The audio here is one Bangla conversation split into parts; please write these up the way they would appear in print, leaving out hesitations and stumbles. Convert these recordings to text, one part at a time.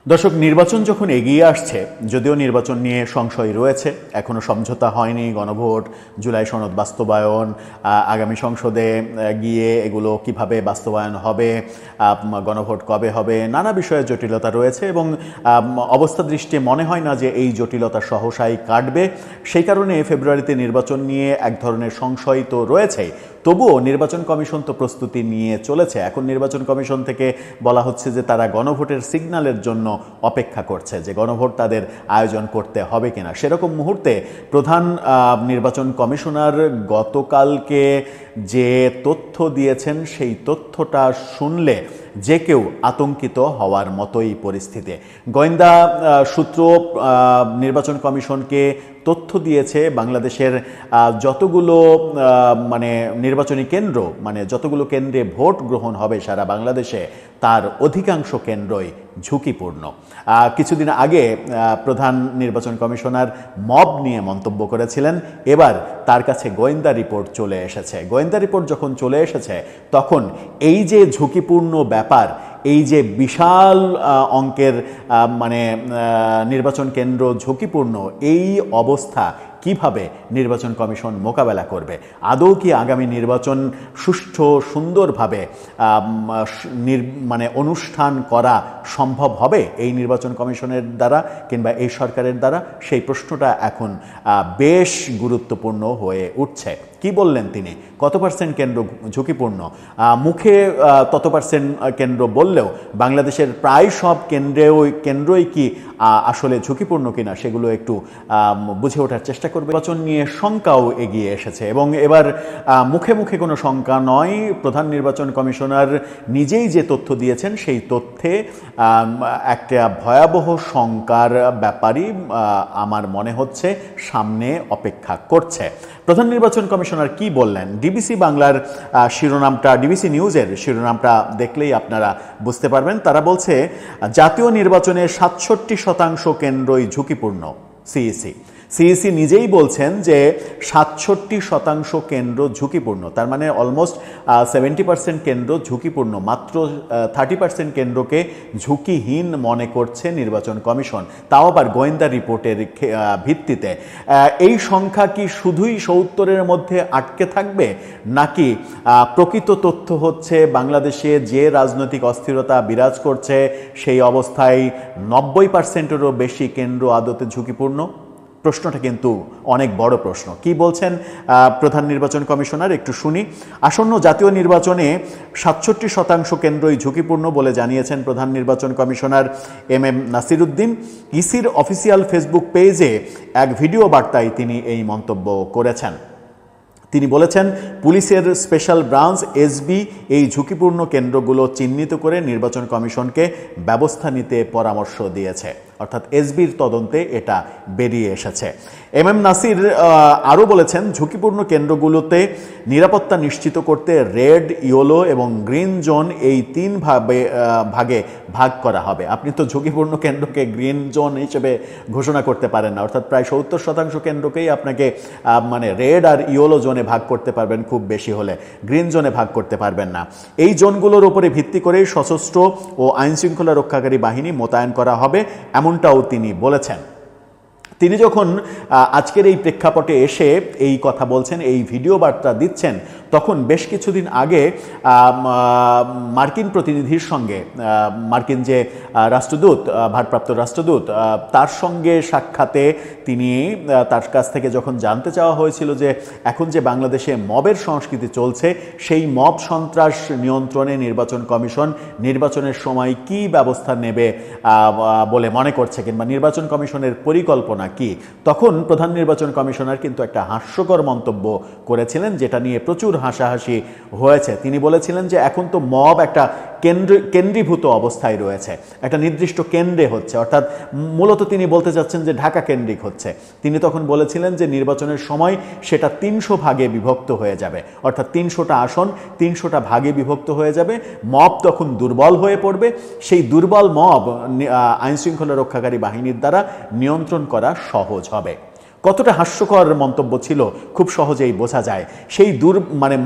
দর্শক, নির্বাচন যখন এগিয়ে আসছে, যদিও নির্বাচন নিয়ে সংশয় রয়েছে, এখনো সমঝোতা হয়নি, গণভোট, জুলাই সনদ বাস্তবায়ন, আগামী সংসদে গিয়ে এগুলো কিভাবে বাস্তবায়ন হবে, গণভোট কবে হবে, নানা বিষয়ে জটিলতা রয়েছে এবং অবস্থা দৃষ্টি মনে হয় না যে এই জটিলতা সহসাই কাটবে। সেই কারণে ফেব্রুয়ারিতে নির্বাচন নিয়ে এক ধরনের সংশয় তো রয়েছেই। তবুও নির্বাচন কমিশন তো প্রস্তুতি নিয়ে চলেছে। এখন নির্বাচন কমিশন থেকে বলা হচ্ছে যে তারা গণভোটের সিগন্যালের জন্য অপেক্ষা করছে, যে গণভোট তাদের আয়োজন করতে হবে কিনা। সেরকম মুহূর্তে প্রধান নির্বাচন কমিশনার গতকালকে যে তথ্য দিয়েছেন, সেই তথ্যটা শুনলে যে কেউ আতঙ্কিত হওয়ার মতোই পরিস্থিতি। গোয়েন্দা সূত্র নির্বাচন কমিশনকে তথ্য দিয়েছে বাংলাদেশের যতগুলো নির্বাচনী কেন্দ্র, যতগুলো কেন্দ্রে ভোট গ্রহণ হবে সারা বাংলাদেশে, তার অধিকাংশ কেন্দ্রই ঝুঁকিপূর্ণ। কিছুদিন আগে প্রধান নির্বাচন কমিশনার মব নিয়ে মন্তব্য করেছিলেন। এবার তার কাছে গোয়েন্দা রিপোর্ট চলে এসেছে। গোয়েন্দা রিপোর্ট যখন চলে এসেছে, তখন এই যে ঝুঁকিপূর্ণ ব্যাপার, এই যে বিশাল অঙ্কের নির্বাচন কেন্দ্র ঝুঁকিপূর্ণ, এই অবস্থা কিভাবে নির্বাচন কমিশন মোকাবেলা করবে? আদৌ কি আগামী নির্বাচন সুষ্ঠু সুন্দরভাবে অনুষ্ঠান করা সম্ভব হবে এই নির্বাচন কমিশনের দ্বারা কিংবা এই সরকারের দ্বারা? সেই প্রশ্নটা এখন বেশ গুরুত্বপূর্ণ হয়ে উঠছে। কি বললেন তিনি? কত পার্সেন্ট কেন্দ্র ঝুঁকিপূর্ণ? মুখে তত পার্সেন্ট কেন্দ্র বললেও বাংলাদেশের প্রায় সব কেন্দ্রই কি আসলে ঝুঁকিপূর্ণ কিনা সেগুলো একটু বুঝে ওঠার চেষ্টা করবে। নির্বাচন নিয়ে শঙ্কাও এগিয়ে এসেছে এবং এবার মুখে মুখে কোনো শঙ্কা নয়, প্রধান নির্বাচন কমিশনার নিজেই যে তথ্য দিয়েছেন সেই তথ্যে একটা ভয়াবহ শঙ্কার ব্যাপারই আমার মনে হচ্ছে সামনে অপেক্ষা করছে। প্রধান নির্বাচন কমিশনার কি বললেন? ডিবিসি বাংলার শিরোনামটা, ডিবিসি নিউজের শিরোনামটা দেখলেই আপনারা বুঝতে পারবেন। তারা বলছে, জাতীয় নির্বাচনে 67% কেন্দ্রই ঝুঁকিপূর্ণ। সিইসি নিজেই বলছেন যে 67% কেন্দ্র ঝুঁকিপূর্ণ। তার মানে অলমোস্ট 70% কেন্দ্র ঝুঁকিপূর্ণ। মাত্র 30% কেন্দ্রকে ঝুঁকিহীন মনে করছে নির্বাচন কমিশন, তাও আবার গোয়েন্দা রিপোর্টের ভিত্তিতে। এই সংখ্যা কি শুধুই 70-এর মধ্যে আটকে থাকবে, নাকি প্রকৃত তথ্য হচ্ছে বাংলাদেশে যে রাজনৈতিক অস্থিরতা বিরাজ করছে সেই অবস্থায় 90%-এরও বেশি কেন্দ্র আদতে ঝুঁকিপূর্ণ? প্রশ্নটা কিন্তু অনেক বড় প্রশ্ন। কি বলছেন প্রধান নির্বাচন কমিশনার একটু শুনি। আসন্ন জাতীয় নির্বাচনে 67% কেন্দ্রই ঝুঁকিপূর্ণ বলে জানিয়েছেন প্রধান নির্বাচন কমিশনার এম নাসির উদ্দিন। ইসির অফিসিয়াল ফেসবুক পেজে এক ভিডিও বার্তায় তিনি এই মন্তব্য করেছেন। তিনি বলেছেন, পুলিশের স্পেশাল ব্রাঞ্চ এসবি এই ঝুঁকিপূর্ণ কেন্দ্রগুলো চিহ্নিত করে নির্বাচন কমিশনকে ব্যবস্থা নিতে পরামর্শ দিয়েছে। অর্থাৎ এসবির তদন্তে এটা বেরিয়ে এসেছে। এম নাসির আরও বলেছেন, ঝুঁকিপূর্ণ কেন্দ্রগুলোতে নিরাপত্তা নিশ্চিত করতে রেড, ইয়েলো এবং গ্রিন জোন এই 3 ভাগে ভাগ করা হবে। আপনি তো ঝুঁকিপূর্ণ কেন্দ্রকে গ্রিন জোন হিসেবে ঘোষণা করতে পারেন না। অর্থাৎ প্রায় 70% কেন্দ্রকেই আপনাকে রেড আর ইয়েলো জোনে ভাগ করতে পারবেন, খুব বেশি হলে গ্রিন জোনে ভাগ করতে পারবেন না। এই জোনগুলোর উপরে ভিত্তি করেই সশস্ত্র ও আইনশৃঙ্খলা রক্ষাকারী বাহিনী মোতায়েন করা হবে, এমনটাও তিনি বলেছেন। তিনি যখন আজকের এই প্রেক্ষাপটে এসে এই কথা বলছেন, এই ভিডিও বার্তা দিচ্ছেন, তখন বেশ কিছুদিন আগে মার্কিন প্রতিনিধির সঙ্গে, মার্কিন যে রাষ্ট্রদূত, ভারপ্রাপ্ত রাষ্ট্রদূত, তার সঙ্গে সাক্ষাতে তিনি তার কাছ থেকে যখন জানতে চাওয়া হয়েছিল যে এখন যে বাংলাদেশে মবের সংস্কৃতি চলছে, সেই মব সন্ত্রাস নিয়ন্ত্রণে নির্বাচন কমিশন নির্বাচনের সময় কি ব্যবস্থা নেবে বলে মনে করছে, কিংবা নির্বাচন কমিশনের পরিকল্পনা কি, তখন প্রধান নির্বাচন কমিশনার কিন্তু একটা হাস্যকর মন্তব্য করেছিলেন, যেটা নিয়ে প্রচুর হাসাহাসি হয়েছে। তিনি বলেছিলেন যে এখন তো মব একটা কেন্দ্রীভূত অবস্থায় রয়েছে, একটা নির্দিষ্ট কেন্দ্রে হচ্ছে, অর্থাৎ মূলত তিনি বলতে চাচ্ছেন যে ঢাকা কেন্দ্রিক হচ্ছে। তিনি তখন বলেছিলেন যে নির্বাচনের সময় সেটা 300 ভাগে বিভক্ত হয়ে যাবে, অর্থাৎ 300টা আসন 300টা ভাগে বিভক্ত হয়ে যাবে। মব তখন দুর্বল হয়ে পড়বে। সেই দুর্বল মব আইনশৃঙ্খলা রক্ষাকারী বাহিনীর দ্বারা নিয়ন্ত্রণ করা সহজ হবে। কতটা হাস্যকর মন্তব্য ছিল খুব সহজেই বোঝা যায়। সেই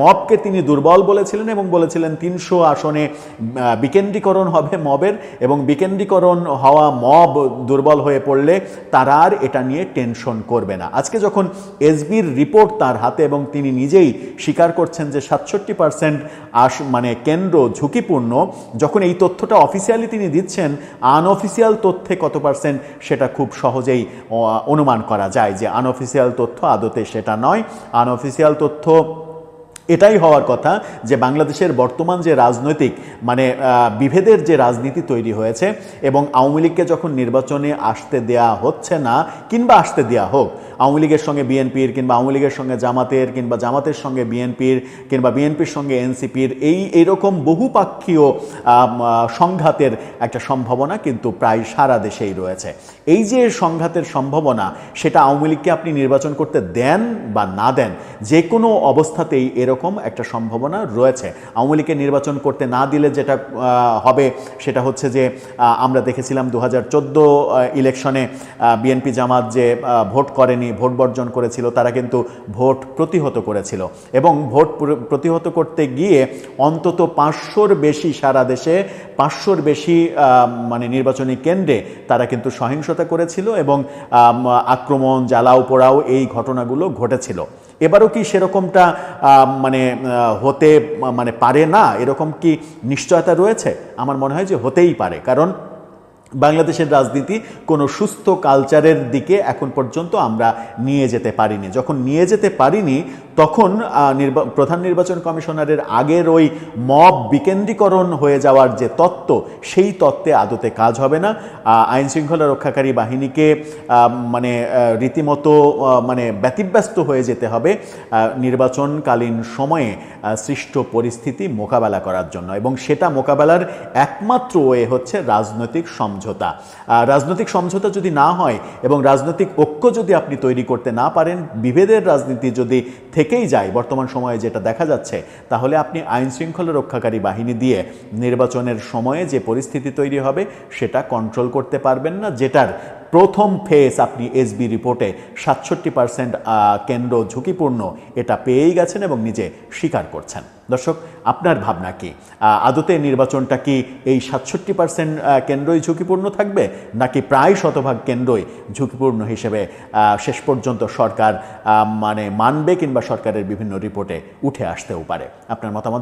মবকে তিনি দুর্বল বলেছিলেন এবং বলেছিলেন 300 আসনে বিকেন্দ্রীকরণ হবে মবের, এবং বিকেন্দ্রীকরণ হওয়া মব দুর্বল হয়ে পড়লে তারা আর এটা নিয়ে টেনশন করবে না। আজকে যখন এসবির রিপোর্ট তার হাতে এবং তিনি নিজেই স্বীকার করছেন যে 67% কেন্দ্র ঝুঁকিপূর্ণ, যখন এই তথ্যটা অফিসিয়ালি তিনি দিচ্ছেন, আনঅফিসিয়াল তথ্যে কত পার্সেন্ট সেটা খুব সহজেই অনুমান করা যায় যে আনঅফিসিয়াল তথ্য আদতে সেটা নয়। আনঅফিসিয়াল তথ্য এটাই হওয়ার কথা যে বাংলাদেশের বর্তমান যে রাজনৈতিক বিভেদের যে রাজনীতি তৈরি হয়েছে, এবং আওয়ামী লীগকে যখন নির্বাচনে আসতে দেয়া হচ্ছে না কিংবা আসতে দেয়া হোক, আওয়ামী লীগের সঙ্গে বিএনপির কিংবা আওয়ামী লীগের সঙ্গে জামাতের কিংবা জামাতের সঙ্গে বিএনপির কিংবা বিএনপির সঙ্গে এনসিপির এইরকম বহুপাক্ষীয় সংঘাতের একটা সম্ভাবনা কিন্তু প্রায় সারা দেশেই রয়েছে। এই যে সংঘাতের সম্ভাবনা, সেটা আওয়ামী লীগকে আপনি নির্বাচন করতে দেন বা না দেন, যে কোনো অবস্থাতেই এরকম একটা সম্ভাবনা রয়েছে। আওয়ামী লীগকে নির্বাচন করতে না দিলে যেটা হবে সেটা হচ্ছে যে আমরা দেখেছিলাম 2014 ইলেকশনে বিএনপি জামাত যে ভোট করেনি, ভোট বর্জন করেছিল, তারা কিন্তু ভোট প্রতিহত করেছিল, এবং ভোট প্রতিহত করতে গিয়ে অন্তত 500-র বেশি, সারা দেশে 500-র বেশি নির্বাচনী কেন্দ্রে তারা কিন্তু সহিংসতা করেছিল এবং আক্রমণ, জ্বালাও পোড়াও এই ঘটনাগুলো ঘটেছিল। এবারও কি সেরকমটা হতে পারে না? এরকম কি নিশ্চয়তা রয়েছে? আমার মনে হয় যে হতেই পারে, কারণ বাংলাদেশের রাজনীতি কোনো সুস্থ কালচারের দিকে এখন পর্যন্ত আমরা নিয়ে যেতে পারিনি। যখন নিয়ে যেতে পারিনি, তখন প্রধান নির্বাচন কমিশনারের আগের ওই মব বিকেন্দ্রীকরণ হয়ে যাওয়ার যে তত্ত্ব, সেই তত্ত্বে আদতে কাজ হবে না। আইন শৃঙ্খলা রক্ষাকারী বাহিনীকে রীতিমতো ব্যতিব্যস্ত হয়ে যেতে হবে নির্বাচনকালীন সময়ে সৃষ্ট পরিস্থিতি মোকাবেলা করার জন্য, এবং সেটা মোকাবেলার একমাত্র ওয়ে হচ্ছে রাজনৈতিক সমঝোতা। রাজনৈতিক সমঝোতা যদি না হয় এবং রাজনৈতিক ঐক্য যদি আপনি তৈরি করতে না পারেন, বিভেদের রাজনীতি যদি থেকেই যায় বর্তমান সময়ে যেটা দেখা যাচ্ছে, তাহলে আপনি আইন শৃঙ্খলা রক্ষাকারী বাহিনী দিয়ে নির্বাচনের সময়ে যে পরিস্থিতি তৈরি হবে সেটা কন্ট্রোল করতে পারবেন না, যেটার প্রথম ফেজ আপনি এসবি রিপোর্টে 67% কেন্দ্র ঝুঁকিপূর্ণ এটা পেয়েই গেছেন এবং নিজে স্বীকার করছেন। দর্শক, আপনার ভাবনা কি? আদতে নির্বাচনটা কি এই 67% কেন্দ্রই ঝুঁকিপূর্ণ থাকবে, নাকি প্রায় শতভাগ কেন্দ্রই ঝুঁকিপূর্ণ হিসেবে শেষ পর্যন্ত সরকার মানবে কিংবা সরকারের বিভিন্ন রিপোর্টে উঠে আসতেও পারে? আপনার মতামত